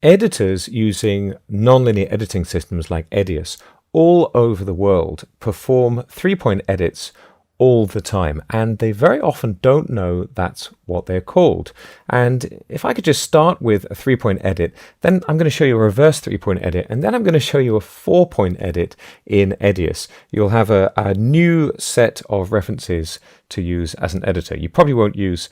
Editors using nonlinear editing systems like Edius all over the world perform three-point edits all the time, and they very often don't know that's what they're called. And if I could just start with a three-point edit, then I'm going to show you a reverse three-point edit, and then I'm going to show you a four-point edit in Edius. You'll have a new set of references to use as an editor. You probably won't use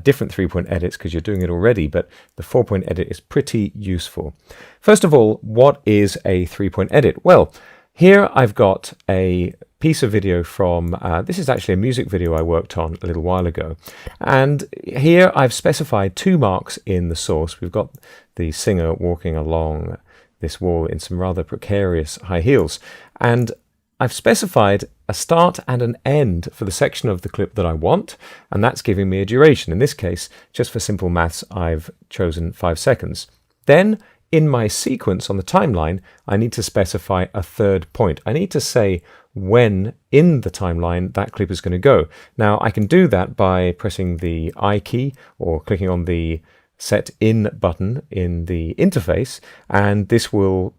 different three-point edits because you're doing it already, but the four-point edit is pretty useful. First of all, what is a three-point edit? Well, here I've got a piece of video from, this is actually a music video I worked on a little while ago. And here I've specified 2 marks in the source. We've got the singer walking along this wall in some rather precarious high heels. And I've specified a start and an end for the section of the clip that I want, and that's giving me a duration. In this case, just for simple maths, I've chosen 5 seconds. Then, in my sequence on the timeline, I need to specify a third point. I need to say when in the timeline that clip is going to go. Now, I can do that by pressing the I key or clicking on the Set In button in the interface, and this will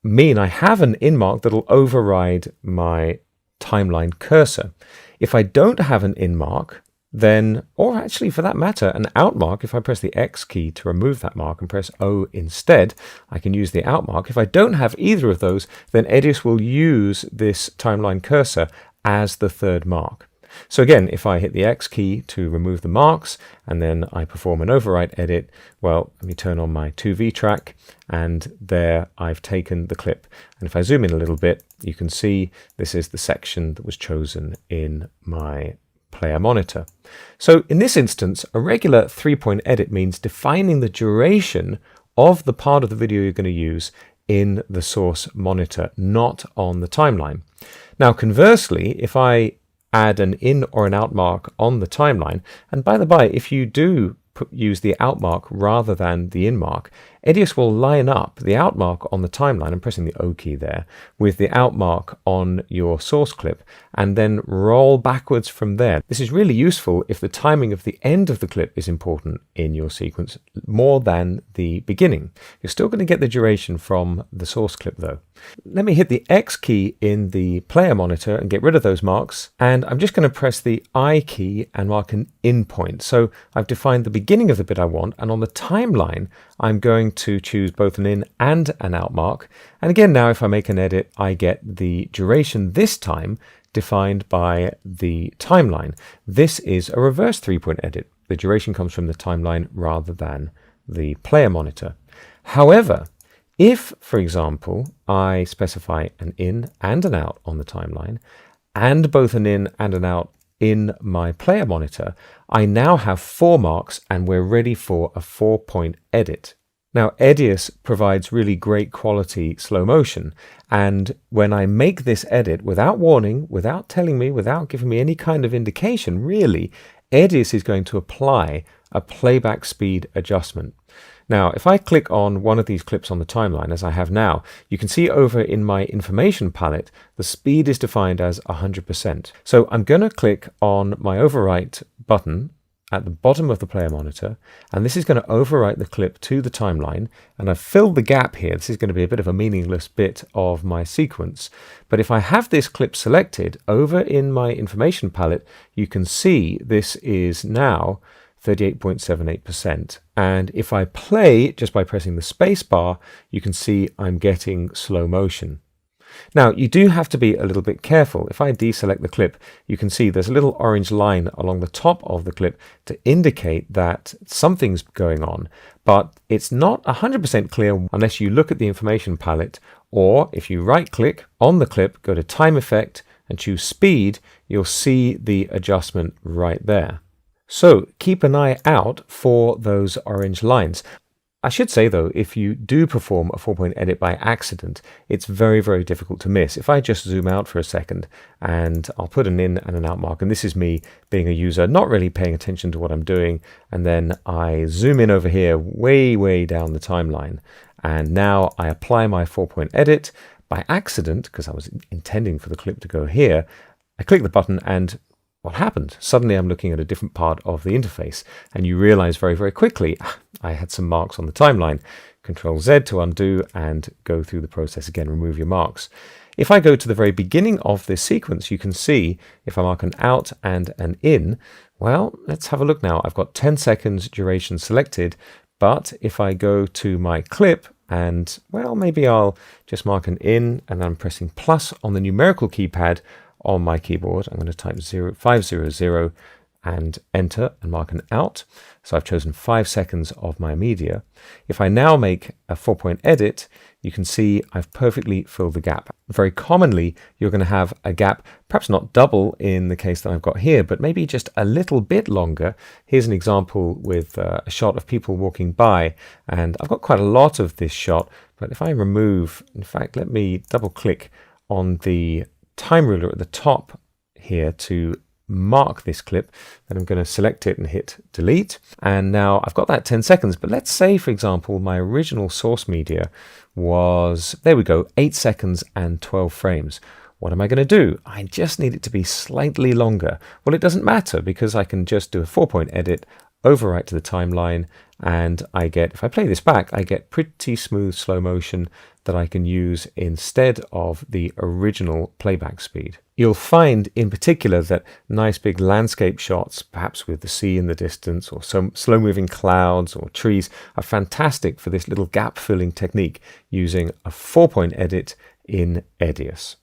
mean I have an in mark that will override my timeline cursor. If I don't have an in mark, then, or actually for that matter, an out mark, if I press the X key to remove that mark and press O instead, I can use the out mark. If I don't have either of those, then Edius will use this timeline cursor as the third mark. So again, if I hit the X key to remove the marks and then I perform an overwrite edit, well, let me turn on my 2V track, and there I've taken the clip. And if I zoom in a little bit, you can see this is the section that was chosen in my player monitor. So in this instance, a regular three-point edit means defining the duration of the part of the video you're going to use in the source monitor, not on the timeline. Now, conversely, if I add an in or an out mark on the timeline, and by the by, if you do use the out mark rather than the in mark, Edius will line up the out mark on the timeline, I'm pressing the O key there, with the out mark on your source clip, and then roll backwards from there. This is really useful if the timing of the end of the clip is important in your sequence more than the beginning. You're still going to get the duration from the source clip though. Let me hit the X key in the player monitor and get rid of those marks, and I'm just going to press the I key and mark an in point. So I've defined the beginning of the bit I want, and on the timeline I'm going to choose both an in and an out mark. And again, now if I make an edit, I get the duration this time defined by the timeline. This is a reverse three-point edit. The duration comes from the timeline rather than the player monitor. However, if, for example, I specify an in and an out on the timeline, and both an in and an out in my player monitor, I now have 4 marks and we're ready for a 4-point edit. Now, Edius provides really great quality slow motion, and when I make this edit without warning, without telling me, without giving me any kind of indication, really, Edius is going to apply a playback speed adjustment. Now, if I click on one of these clips on the timeline, as I have now, you can see over in my information palette, the speed is defined as 100%. So I'm going to click on my overwrite button at the bottom of the player monitor, and this is going to overwrite the clip to the timeline, and I've filled the gap here. This is going to be a bit of a meaningless bit of my sequence, but if I have this clip selected over in my information palette, you can see this is now 38.78%, and if I play just by pressing the space bar, you can see I'm getting slow motion. Now, you do have to be a little bit careful. If I deselect the clip, you can see there's a little orange line along the top of the clip to indicate that something's going on, but it's not 100% clear unless you look at the information palette, or if you right-click on the clip, go to Time Effect and choose Speed, you'll see the adjustment right there. So keep an eye out for those orange lines. I should say though, if you do perform a 4-point edit by accident, it's very, very difficult to miss. If I just zoom out for a second and I'll put an in and an out mark, and this is me being a user, not really paying attention to what I'm doing, and then I zoom in over here way, way down the timeline, and now I apply my 4-point edit by accident, because I was intending for the clip to go here. I click the button and what happened? Suddenly I'm looking at a different part of the interface, and you realize very, very quickly, I had some marks on the timeline. Control Z to undo and go through the process again, remove your marks. If I go to the very beginning of this sequence, you can see if I mark an out and an in, well, let's have a look now. I've got 10 seconds duration selected, but if I go to my clip and, well, maybe I'll just mark an in and I'm pressing plus on the numerical keypad on my keyboard. I'm going to type 500 and enter and mark an out. So I've chosen 5 seconds of my media. If I now make a 4-point edit, you can see I've perfectly filled the gap. Very commonly, you're going to have a gap, perhaps not double in the case that I've got here, but maybe just a little bit longer. Here's an example with a shot of people walking by, and I've got quite a lot of this shot, but if I remove, in fact, let me double click on the time ruler at the top here to mark this clip, then I'm going to select it and hit delete. And now I've got that 10 seconds, but let's say, for example, my original source media was, there we go, 8 seconds and 12 frames. What am I going to do? I just need it to be slightly longer. Well, it doesn't matter because I can just do a 4-point edit, overwrite to the timeline, and I get, if I play this back, I get pretty smooth slow motion that I can use instead of the original playback speed. You'll find in particular that nice big landscape shots, perhaps with the sea in the distance or some slow moving clouds or trees, are fantastic for this little gap filling technique using a 4-point edit in Edius.